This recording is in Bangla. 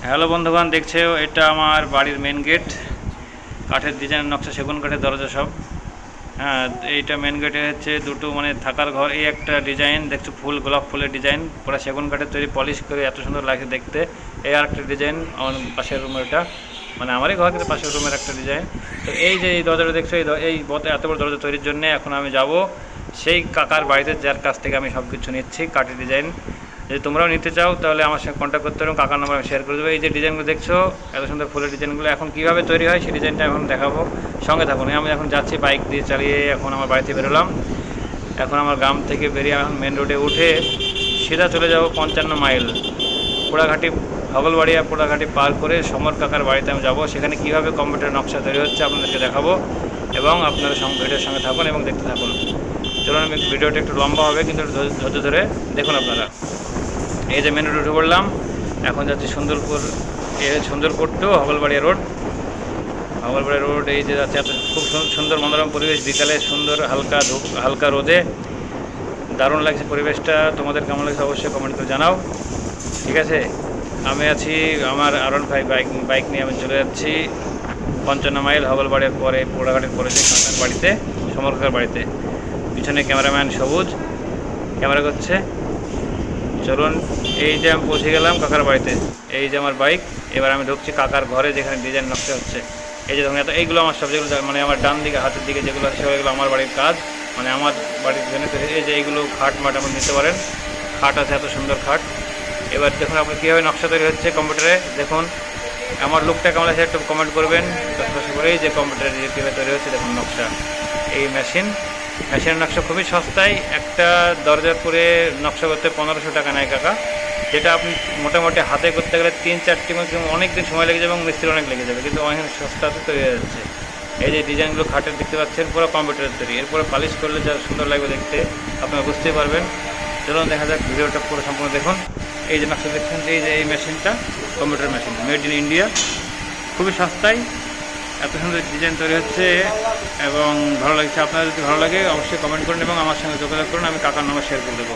হ্যালো বন্ধুগণ, দেখছো এটা আমার বাড়ির মেন গেট। কাঠের ডিজাইনের নকশা, সেগুন কাঠের দরজা সব। হ্যাঁ, এইটা মেন গেটে হচ্ছে দুটো মানে থাকার ঘর। এই একটা ডিজাইন দেখছো, ফুল গোলাপ ফুলের ডিজাইন, পুরো সেগুন কাঠের তৈরি, পলিশ করে এত সুন্দর লাগছে দেখতে। এই আর একটা ডিজাইন আমার পাশের রুমের, এটা মানে আমারই ঘর কিন্তু পাশের রুমের একটা ডিজাইন। তো এই যে এই দরজাটা দেখছো, এই এত বড় দরজা তৈরির জন্য এখন আমি যাব সেই কাকার বাড়িতে, যার কাছ থেকে আমি সব কিছু নিচ্ছি কাঠের ডিজাইন। যদি তোমরাও নিতে চাও তাহলে আমার সঙ্গে কন্ট্যাক্ট করতে পারো, কাকার নাম্বার আমি শেয়ার করে দেবো। এই যে ডিজাইনগুলো দেখছো, এত সুন্দর ফুলের ডিজাইনগুলো এখন কীভাবে তৈরি হয় সেই ডিজাইনটা এখন দেখাবো, সঙ্গে থাকুন। আমি এখন যাচ্ছি বাইক দিয়ে চালিয়ে, এখন আমার বাড়িতে বেরোলাম। এখন আমার গ্রাম থেকে বেরিয়ে এখন মেন রোডে উঠে সিধা চলে যাব 55 মাইল, পোড়াঘাটি, হগলবাড়িয়া পোড়াঘাটি পার করে সমর কাকার বাড়িতে আমি যাবো। সেখানে কীভাবে কম্পিউটার নকশা তৈরি হচ্ছে আপনাদেরকে দেখাবো, এবং আপনারা ভিডিওর সঙ্গে থাকুন এবং দেখতে থাকুন। চলুন, আমি ভিডিওটা একটু লম্বা হবে কিন্তু ধৈর্য ধরে দেখুন আপনারা। এই যে মেন রোড উঠে পড়লাম, এখন যাচ্ছি Sundarpur, Sundarpur to Hoglabaria road. Hoglabaria road এই যে যাচ্ছে, এত খুব সুন্দর মনোরম পরিবেশ, বিকালে সুন্দর হালকা রোদে দারুণ লাগছে পরিবেশটা। তোমাদের কেমন লাগছে অবশ্যই কমেন্ট করে জানাও, ঠিক আছে? আমি আছি আমার R15 বাইক নিয়ে আমি চলে যাচ্ছি 55 মাইল হগলবাড়িয়ার পরে, পোড়াঘাটের পরে যে কাকার বাড়িতে, সমর কাকার বাড়িতে। পিছনে ক্যামেরাম্যান সবুজ ক্যামেরা করছে। চলুন, এই যে আমি পৌঁছে গেলাম কাকার বাড়িতে। এই যে আমার বাইক, এবার আমি ঢুকছি কাকার ঘরে, যেখানে ডিজাইন নকশা হচ্ছে। এই যে দেখুন, এইগুলো আমার সব, যেগুলো মানে আমার ডান দিকে হাতের দিকে যেগুলো আছে সেগুলো আমার বাড়ির কাজ, মানে আমার বাড়ির জন্য। এই যে এইগুলো খাট মাট আপনি নিতে পারেন, খাট আছে, এত সুন্দর খাট। এবার দেখুন আপনি কীভাবে নকশা তৈরি হচ্ছে কম্পিউটারে। দেখুন আমার লুকটা কেমন আছে একটু কমেন্ট করবেন। এই যে কম্পিউটারে কীভাবে তৈরি হচ্ছে দেখুন নকশা। এই মেশিনের নকশা খুবই সস্তায়, একটা দরজার করে নকশা করতে 1500 টাকা নেয় কাকা, যেটা আপনি মোটামুটি হাতে করতে গেলে 3-4টি অনেক দিন সময় লেগে যাবে এবং মিস্ত্রি অনেক লেগে যাবে, কিন্তু অনেক সস্তাতে তৈরি হয়ে যাচ্ছে। এই যে ডিজাইনগুলো খাটের দেখতে পাচ্ছেন, পুরো কম্পিউটারের তৈরি। এরপরে পালিশ করলে যা সুন্দর লাগবে দেখতে আপনারা বুঝতেই পারবেন। চলুন দেখা যাক, ভিডিওটা পুরো সম্পূর্ণ দেখুন। এই যে নকশা দেখছেন, এই যে এই মেশিনটা computer machine, made in India, খুবই সস্তায় এত সুন্দর ডিজাইন তৈরি হচ্ছে এবং ভালো লাগছে। আপনারা যদি ভালো লাগে অবশ্যই কমেন্ট করুন এবং আমার সঙ্গে যোগাযোগ করুন, আমি কাকার নাম্বার শেয়ার করে দেবো।